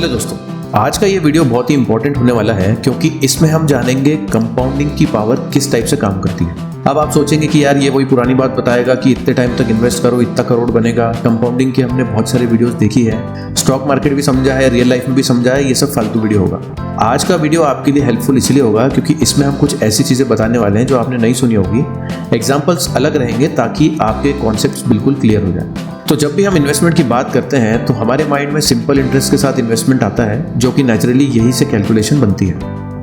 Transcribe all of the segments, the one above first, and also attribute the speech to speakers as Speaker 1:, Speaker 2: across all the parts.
Speaker 1: Hello दोस्तों, आज का ये वीडियो बहुत ही इंपॉर्टेंट होने वाला है क्योंकि इसमें हम जानेंगे कंपाउंडिंग की पावर किस टाइप से काम करती है। अब आप सोचेंगे कि यार ये वही पुरानी बात बताएगा कि इतने टाइम तक इन्वेस्ट करो इतना करोड़ बनेगा। कंपाउंडिंग की हमने बहुत सारी वीडियोस देखी है, स्टॉक मार्केट भी समझा है, रियल लाइफ में भी समझा है, ये सब फालतू वीडियो होगा। आज का वीडियो आपके लिए हेल्पफुल इसलिए होगा क्योंकि इसमें हम कुछ ऐसी चीजें बताने वाले हैं जो आपने नहीं सुनी होगी। एग्जाम्पल्स अलग रहेंगे ताकि आपके कॉन्सेप्ट बिल्कुल क्लियर हो जाए। तो जब भी हम इन्वेस्टमेंट की बात करते हैं तो हमारे माइंड में सिंपल इंटरेस्ट के साथ इन्वेस्टमेंट आता है, जो कि नेचुरली यही से कैलकुलेशन बनती है।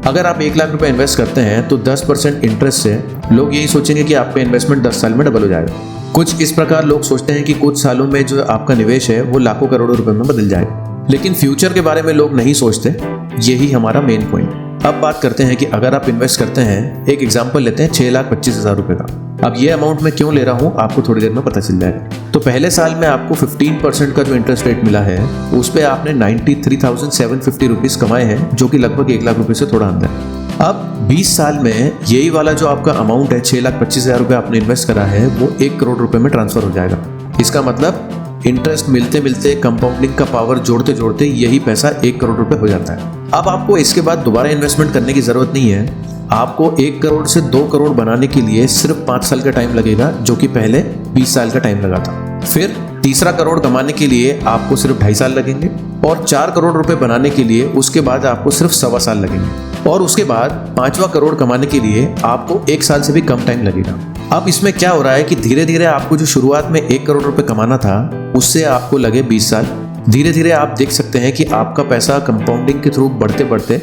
Speaker 1: अगर आप 1 लाख रुपए इन्वेस्ट करते हैं तो 10% इंटरेस्ट से लोग यही सोचेंगे कि आपका इन्वेस्टमेंट 10 साल में डबल हो जाएगा। कुछ इस प्रकार लोग सोचते हैं कि कुछ सालों में जो आपका निवेश है वो लाखों करोड़ों रुपए में बदल जाएगा, लेकिन फ्यूचर के बारे में लोग नहीं सोचते। यही हमारा मेन पॉइंट। अब बात करते हैं कि अगर आप इन्वेस्ट करते हैं, एक एग्जांपल लेते हैं 6,25,000 रुपए का। अब ये अमाउंट मैं क्यों ले रहा हूँ आपको थोड़ी देर में पता चल जाएगा। तो पहले साल में आपको 15% का जो इंटरेस्ट रेट मिला है उस पे आपने 93,750 रुपीज कमाए हैं, जो कि लगभग 1 लाख रुपए से थोड़ा अंदर है। अब 20 साल में यही वाला जो आपका अमाउंट है 6,25,000 रुपए आपने इन्वेस्ट करा है वो 1 करोड़ रुपए में ट्रांसफर हो जाएगा। इसका मतलब इंटरेस्ट मिलते मिलते कंपाउंडिंग का पावर जोड़ते जोड़ते यही पैसा 1 करोड़ रुपए हो जाता है। अब आपको इसके बाद दोबारा इन्वेस्टमेंट करने की जरूरत नहीं है। आपको 1 करोड़ से 2 करोड़ बनाने के लिए सिर्फ 5 साल का टाइम लगेगा, जो कि पहले 20 साल का टाइम लगा था। फिर तीसरा करोड़ कमाने के लिए आपको सिर्फ 2.5 साल लगेंगे और 4 करोड़ रुपए बनाने के लिए उसके बाद आपको सिर्फ 1.25 साल लगेंगे और उसके बाद 5वां करोड़ कमाने के लिए आपको 1 साल से भी कम टाइम लगेगा। अब इसमें क्या हो रहा है कि धीरे धीरे आपको जो शुरुआत में 1 करोड़ रुपए कमाना था उससे आपको लगे 20 साल। धीरे धीरे आप देख सकते हैं कि आपका पैसा कंपाउंडिंग के थ्रू बढ़ते बढ़ते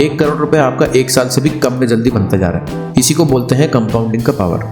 Speaker 1: 1 करोड़ रुपए आपका 1 साल से भी कम में जल्दी बनता जा रहा है। इसी को बोलते हैं कंपाउंडिंग का पावर।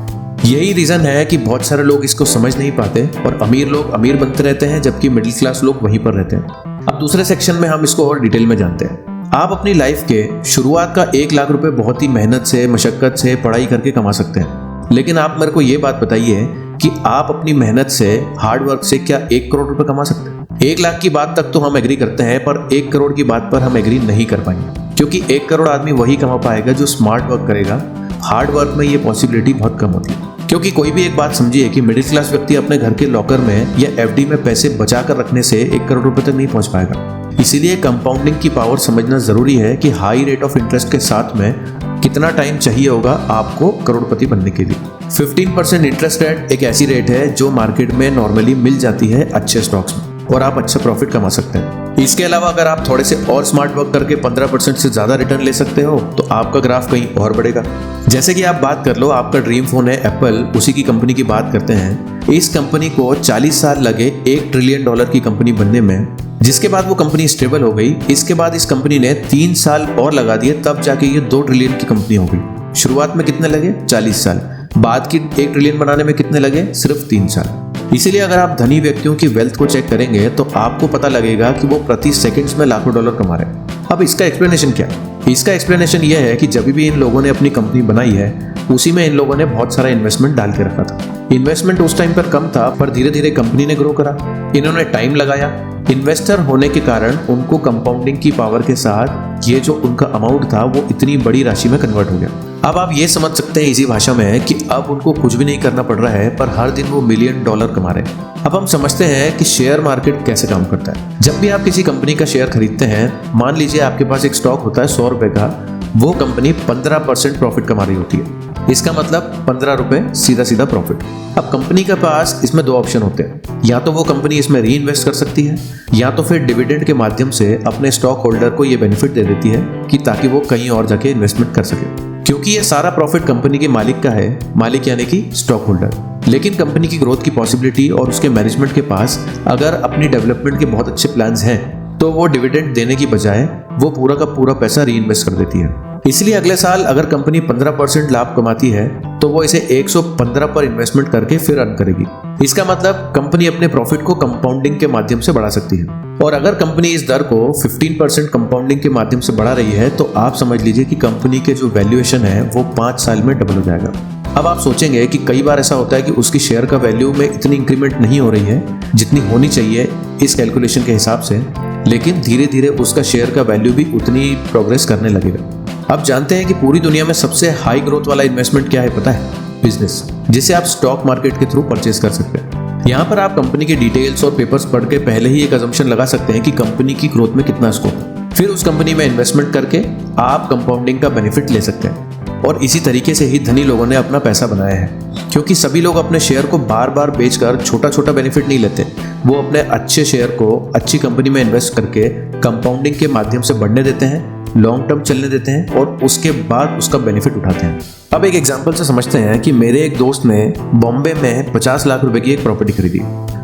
Speaker 1: यही रीजन है कि बहुत सारे लोग इसको समझ नहीं पाते और अमीर लोग अमीर बनते रहते हैं जबकि मिडिल क्लास लोग वहीं पर रहते हैं। अब दूसरे सेक्शन में हम इसको और डिटेल में जानते हैं। आप अपनी लाइफ के शुरुआत का 1 लाख रुपए बहुत ही मेहनत से, मशक्कत से, पढ़ाई करके कमा सकते हैं, लेकिन आप मेरे को ये बात बताइए कि आप अपनी मेहनत से, हार्ड वर्क से क्या 1 करोड़ रुपए कमा सकते हैं? 1 लाख की बात तक तो हम एग्री करते हैं, पर 1 करोड़ की बात पर हम एग्री नहीं कर पाएंगे, क्योंकि 1 करोड़ आदमी वही कमा पाएगा जो स्मार्ट वर्क करेगा। हार्ड वर्क में ये पॉसिबिलिटी बहुत कम होती है। क्योंकि कोई भी एक बात समझिए कि मिडिल क्लास व्यक्ति अपने घर के लॉकर में या एफडी में पैसे बचा कर रखने से 1 करोड़ रुपए तक नहीं पहुंच पाएगा। इसीलिए कंपाउंडिंग की पावर समझना जरूरी है कि हाई रेट ऑफ इंटरेस्ट के साथ में कितना टाइम चाहिए होगा आपको करोड़पति बनने के लिए। 15% इंटरेस्ट रेट एक ऐसी रेट है जो मार्केट में नॉर्मली मिल जाती है अच्छे स्टॉक्स में और आप अच्छा प्रॉफिट कमा सकते हैं। इसके अलावा अगर आप थोड़े से और स्मार्ट वर्क करके 15% से ज्यादा रिटर्न ले सकते हो तो आपका ग्राफ कहीं और बढ़ेगा। जैसे कि आप बात कर लो, आपका ड्रीम फोन है एप्पल, उसी की कंपनी की बात करते हैं। इस कंपनी को 40 साल लगे $1 ट्रिलियन की कंपनी बनने में, जिसके बाद वो कंपनी स्टेबल हो गई। इसके बाद इस कंपनी ने 3 साल और लगा दिए, तब जाके ये 2 ट्रिलियन की कंपनी हो गई। शुरुआत में कितने लगे? 40 साल। बाद की 1 ट्रिलियन बनाने में कितने लगे? सिर्फ 3 साल। इसीलिए अगर आप धनी व्यक्तियों की वेल्थ को चेक करेंगे तो आपको पता लगेगा कि वो प्रति सेकंड्स में लाखों डॉलर कमा रहे हैं। अब इसका एक्सप्लेनेशन क्या है? इसका एक्सप्लेनेशन ये है कि जब भी इन लोगों ने अपनी कंपनी बनाई है उसी में इन लोगों ने बहुत सारा इन्वेस्टमेंट डाल के रखा था। इन्वेस्टमेंट उस टाइम पर कम था, पर धीरे धीरे कंपनी ने ग्रो करा। इन्होंने टाइम लगाया। इन्वेस्टर होने के कारण उनको कंपाउंडिंग की पावर के साथ ये जो उनका अमाउंट था वो इतनी बड़ी राशि में कन्वर्ट हो गया। अब आप ये समझ सकते हैं इसी भाषा में कि अब उनको कुछ भी नहीं करना पड़ रहा है, पर हर दिन वो $1 मिलियन कमा रहे हैं। अब हम समझते हैं कि शेयर मार्केट कैसे काम करता है। जब भी आप किसी कंपनी का शेयर खरीदते हैं, मान लीजिए आपके पास एक स्टॉक होता है 100 रुपए का, वो कंपनी 15% प्रॉफिट कमा रही होती है। इसका मतलब 15 रुपए सीधा सीधा प्रॉफिट। अब कंपनी के पास इसमें 2 ऑप्शन होते हैं, या तो वो कंपनी इसमें री इन्वेस्ट कर सकती है या तो फिर डिविडेंड के माध्यम से अपने स्टॉक होल्डर को ये बेनिफिट दे देती है कि ताकि वो कहीं और जाके इन्वेस्टमेंट कर सके, क्योंकि ये सारा प्रॉफिट कंपनी के मालिक का है। मालिक यानी कि स्टॉक होल्डर। लेकिन कंपनी की ग्रोथ की पॉसिबिलिटी और उसके मैनेजमेंट के पास अगर अपनी डेवलपमेंट के बहुत अच्छे प्लान्स हैं तो वो डिविडेंड देने की बजाय वो पूरा का पूरा पैसा री इन्वेस्ट कर देती है। इसलिए अगले साल अगर कंपनी 15% लाभ कमाती है तो वो इसे 115 पर इन्वेस्टमेंट करके फिर अर्न करेगी। इसका मतलब कंपनी अपने प्रॉफिट को कंपाउंडिंग के माध्यम से बढ़ा सकती है। और अगर कंपनी इस दर को 15% कंपाउंडिंग के माध्यम से बढ़ा रही है तो आप समझ लीजिए कि कंपनी के जो वैल्यूएशन है वो 5 साल में डबल हो जाएगा। अब आप सोचेंगे कि कई बार ऐसा होता है कि उसकी शेयर का वैल्यू में इतनी इंक्रीमेंट नहीं हो रही है जितनी होनी चाहिए इस कैलकुलेशन के हिसाब से, लेकिन धीरे धीरे उसका शेयर का वैल्यू भी उतनी प्रोग्रेस करने लगेगा। अब जानते हैं कि पूरी दुनिया में सबसे हाई ग्रोथ वाला इन्वेस्टमेंट क्या है पता है? बिजनेस, जिसे आप स्टॉक मार्केट के थ्रू परचेज कर सकते हैं। यहाँ पर आप कंपनी के डिटेल्स और पेपर्स पढ़ के पहले ही एक अजम्पशन लगा सकते हैं कि कंपनी की ग्रोथ में कितना स्कोप है। फिर उस कंपनी में इन्वेस्टमेंट करके आप कंपाउंडिंग का बेनिफिट ले सकते हैं। और इसी तरीके से ही धनी लोगों ने अपना पैसा बनाया है, क्योंकि सभी लोग अपने शेयर को बार बार बेचकर छोटा छोटा बेनिफिट नहीं लेते। वो अपने अच्छे शेयर को अच्छी कंपनी में इन्वेस्ट करके कंपाउंडिंग के माध्यम से बढ़ने देते हैं, लॉन्ग टर्म चलने देते हैं और उसके बाद उसका बेनिफिट उठाते हैं। अब एक एग्जांपल से समझते हैं कि मेरे एक दोस्त ने बॉम्बे में 50 लाख रुपए की एक प्रॉपर्टी खरीदी।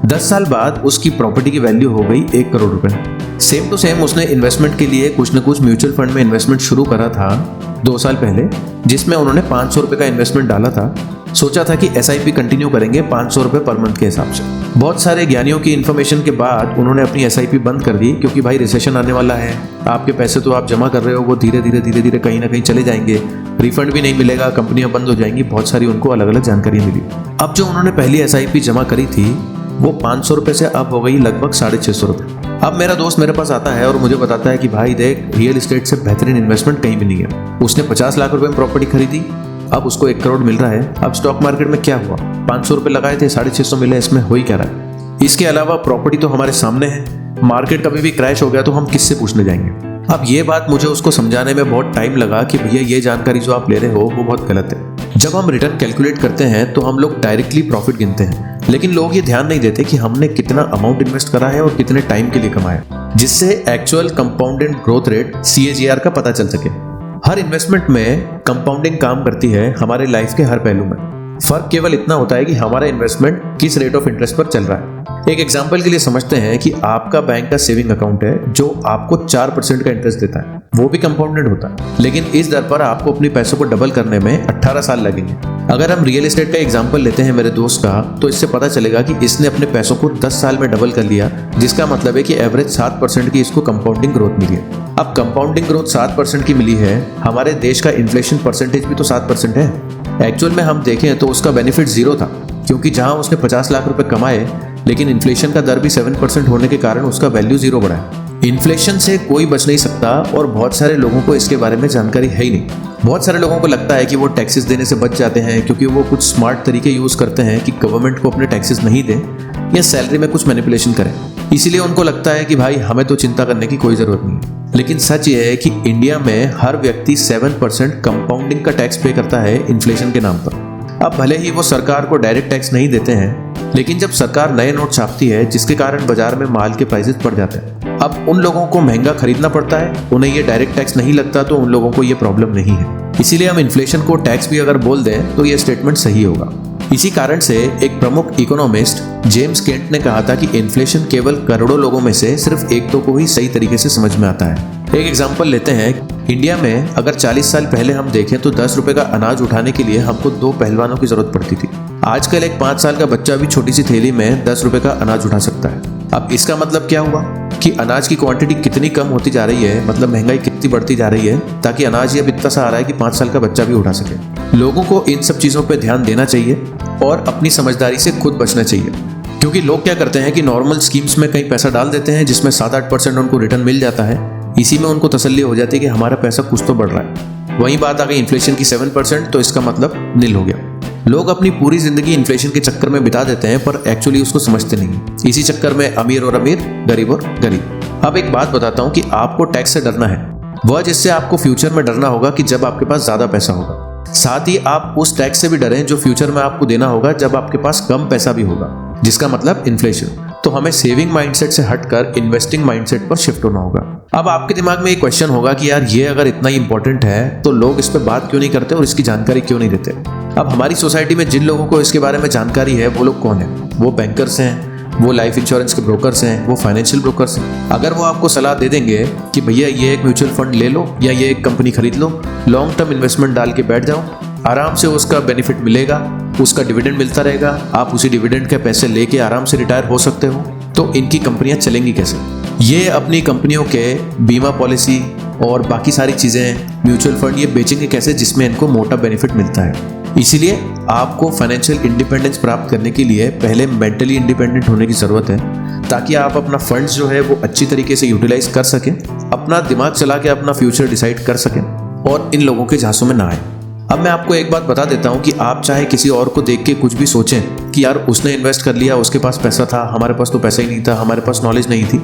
Speaker 1: 10 साल बाद उसकी प्रॉपर्टी की वैल्यू हो गई 1 करोड़ रुपए। सेम टू सेम उसने इन्वेस्टमेंट के लिए कुछ न कुछ म्यूचुअल फंड में इन्वेस्टमेंट शुरू करा था 2 साल पहले, जिसमें उन्होंने 500 रुपए का इन्वेस्टमेंट डाला था। सोचा था कि SIP कंटिन्यू करेंगे 500 रुपए पर मंथ के हिसाब से। बहुत सारे ज्ञानियों की इन्फॉर्मेशन के बाद उन्होंने अपनी SIP बंद कर दी, क्योंकि भाई रिसेशन आने वाला है, आपके पैसे तो आप जमा कर रहे हो वो धीरे धीरे कहीं ना कहीं चले जाएंगे, रिफंड भी नहीं मिलेगा, कंपनियां बंद हो जाएंगी। बहुत सारी उनको अलग अलग जानकारी मिली। अब जो उन्होंने पहली SIP जमा करी थी वो 500 रुपए से अब हो गई लगभग 650 रुपए। अब मेरा दोस्त मेरे पास आता है और मुझे बताता है कि भाई देख, रियल एस्टेट से बेहतरीन इन्वेस्टमेंट कहीं भी नहीं है। उसने 50 लाख रुपए में प्रॉपर्टी खरीदी, अब उसको 1 करोड़ मिल रहा है। अब स्टॉक मार्केट में क्या हुआ, 500 रुपए लगाए थे, 650 मिले, इसमें हो ही क्या रहा है। इसके अलावा प्रॉपर्टी तो हमारे सामने है, मार्केट कभी भी क्रैश हो गया तो हम किससे पूछने जाएंगे। अब ये बात मुझे उसको समझाने में बहुत टाइम लगा कि भैया ये जानकारी जो आप ले रहे हो वो बहुत गलत है। जब हम रिटर्न कैलकुलेट करते हैं तो हम लोग डायरेक्टली प्रॉफिट गिनते हैं, लेकिन लोग ये ध्यान नहीं देते कि हमने कितना अमाउंट इन्वेस्ट करा है और कितने टाइम के लिए कमाया, जिससे actual compounded growth rate CAGR का पता चल सके। हर इन्वेस्टमेंट में कंपाउंडिंग काम करती है हमारे लाइफ के हर पहलू में। फर्क केवल इतना होता है कि हमारा इन्वेस्टमेंट किस रेट ऑफ इंटरेस्ट पर चल रहा है। एक एग्जांपल के लिए समझते हैं कि आपका बैंक का सेविंग अकाउंट है जो आपको 4% का इंटरेस्ट देता है, वो भी कंपाउंडेड होता है, लेकिन इस दर पर आपको अपने पैसों को डबल करने में 18 साल लगेंगे। अगर हम रियल एस्टेट का एग्जांपल लेते हैं मेरे दोस्त का, तो इससे पता चलेगा कि इसने अपने पैसों को 10 साल में डबल कर लिया, जिसका मतलब है कि एवरेज 7% की इसको कंपाउंडिंग ग्रोथ मिली है। अब कंपाउंडिंग ग्रोथ 7% की मिली है, हमारे देश का इन्फ्लेशन परसेंटेज भी तो 7% है। एक्चुअल में हम देखें तो उसका बेनिफिट 0 था, क्योंकि जहां उसने 50 लाख रुपए कमाए, लेकिन इन्फ्लेशन का दर भी 7% होने के कारण उसका वैल्यू 0 बढ़ा है। इन्फ्लेशन से कोई बच नहीं सकता और बहुत सारे लोगों को इसके बारे में जानकारी है ही नहीं। बहुत सारे लोगों को लगता है कि वो टैक्सेस देने से बच जाते हैं, क्योंकि वो कुछ स्मार्ट तरीके यूज करते हैं कि गवर्नमेंट को अपने टैक्सेस नहीं दें या सैलरी में कुछ मैनिपुलेशन करें। इसीलिए उनको लगता है कि भाई हमें तो चिंता करने की कोई जरूरत नहीं। लेकिन सच ये है कि इंडिया में हर व्यक्ति 7% कंपाउंडिंग का टैक्स पे करता है इन्फ्लेशन के नाम पर। अब भले ही वो सरकार को डायरेक्ट टैक्स नहीं देते हैं, लेकिन जब सरकार नए नोट छापती है जिसके कारण बाजार में माल के प्राइसेस बढ़ जाते हैं, अब उन लोगों को महंगा खरीदना पड़ता है, उन्हें ये डायरेक्ट टैक्स नहीं लगता, तो उन लोगों को ये प्रॉब्लम नहीं है। इसीलिए हम इन्फ्लेशन को टैक्स भी अगर बोल दें तो ये स्टेटमेंट सही होगा। इसी कारण से एक प्रमुख इकोनॉमिस्ट जेम्स केंट ने कहा था कि इन्फ्लेशन केवल करोड़ों लोगों में से सिर्फ 1-2 को ही सही तरीके से समझ में आता है। एक एग्जांपल लेते हैं, इंडिया में अगर 40 साल पहले हम देखें तो 10 रुपए का अनाज उठाने के लिए हमको 2 पहलवानों की जरूरत पड़ती थी। आजकल एक 5 साल का बच्चा भी छोटी सी थैली में 10 रुपए का अनाज उठा सकता है। अब इसका मतलब क्या हुआ कि अनाज की क्वांटिटी कितनी कम होती जा रही है, मतलब महंगाई कितनी बढ़ती जा रही है, ताकि अनाज ये इतना सा आ रहा है कि 5 साल का बच्चा भी उठा सके। लोगों को इन सब चीजों पे ध्यान देना चाहिए और अपनी समझदारी से खुद बचना चाहिए, क्योंकि लोग क्या करते हैं कि नॉर्मल स्कीम्स में कहीं पैसा डाल देते हैं जिसमें 7-8% उनको रिटर्न मिल जाता है। इसी में उनको तसल्ली हो जाती है कि हमारा पैसा कुछ तो बढ़ रहा है। वहीं बात आ गई इन्फ्लेशन की 7%, तो इसका मतलब नील हो गया। लोग अपनी पूरी जिंदगी इन्फ्लेशन के चक्कर में बिता देते हैं, पर एक्चुअली उसको समझते नहीं। इसी चक्कर में अमीर और अमीर, गरीब और गरीब। अब एक बात बताता हूँ कि आपको टैक्स से डरना है, वह जिससे आपको फ्यूचर में डरना होगा कि जब आपके पास ज्यादा पैसा होगा। साथ ही आप उस टैक्स से भी डरें जो फ्यूचर में आपको देना होगा जब आपके पास कम पैसा भी होगा, जिसका मतलब इन्फ्लेशन। तो हमें सेविंग माइंडसेट से हटकर इन्वेस्टिंग माइंडसेट पर शिफ्ट होना होगा। अब आपके दिमाग में एक क्वेश्चन होगा कि यार ये अगर इतना इंपॉर्टेंट है तो लोग इस पे बात क्यों नहीं करते और इसकी जानकारी क्यों नहीं देते। अब हमारी सोसाइटी में जिन लोगों को इसके बारे में जानकारी है वो लोग कौन है? वो बैंकर्स हैं, वो लाइफ इंश्योरेंस के ब्रोकर्स हैं, वो फाइनेंशियल ब्रोकर्स हैं। अगर वो आपको सलाह दे देंगे कि भैया ये एक म्यूचुअल फंड ले लो या ये एक कंपनी खरीद लो, लॉन्ग टर्म इन्वेस्टमेंट डाल के बैठ जाओ, आराम से उसका बेनिफिट मिलेगा, उसका डिविडेंड मिलता रहेगा, आप उसी डिविडेंड के पैसे लेके आराम से रिटायर हो सकते हो, तो इनकी कंपनियां चलेंगी कैसे? ये अपनी कंपनियों के बीमा पॉलिसी और बाकी सारी चीज़ें, म्यूचुअल फंड, ये बेचेंगे कैसे जिसमें इनको मोटा बेनिफिट मिलता है। इसीलिए आपको फाइनेंशियल इंडिपेंडेंस प्राप्त करने के लिए पहले मेंटली इंडिपेंडेंट होने की ज़रूरत है, ताकि आप अपना फंड्स जो है वो अच्छी तरीके से यूटिलाइज कर सकें, अपना दिमाग चला के अपना फ्यूचर डिसाइड कर सकें और इन लोगों के झांसों में ना आए। अब मैं आपको एक बात बता देता हूं कि आप चाहे किसी और को देख के कुछ भी सोचें कि यार उसने इन्वेस्ट कर लिया, उसके पास पैसा था, हमारे पास तो पैसा ही नहीं था, हमारे पास नॉलेज नहीं थी।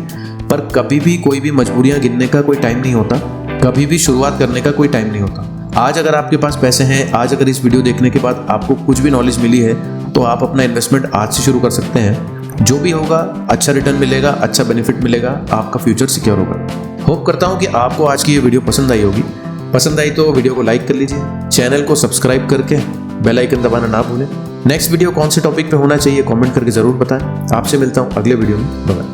Speaker 1: पर कभी भी कोई भी मजबूरियां गिनने का कोई टाइम नहीं होता, कभी भी शुरुआत करने का कोई टाइम नहीं होता। आज अगर आपके पास पैसे हैं, आज अगर इस वीडियो देखने के बाद आपको कुछ भी नॉलेज मिली है, तो आप अपना इन्वेस्टमेंट आज से शुरू कर सकते हैं। जो भी होगा अच्छा रिटर्न मिलेगा, अच्छा बेनिफिट मिलेगा, आपका फ्यूचर सिक्योर होगा। होप करता हूँ कि आपको आज की ये वीडियो पसंद आई होगी। पसंद आई तो वीडियो को लाइक कर लीजिए, चैनल को सब्सक्राइब करके बेल आइकन दबाना ना भूलें। नेक्स्ट वीडियो कौन से टॉपिक पे होना चाहिए कमेंट करके जरूर बताएं। आपसे मिलता हूँ अगले वीडियो में। बाय।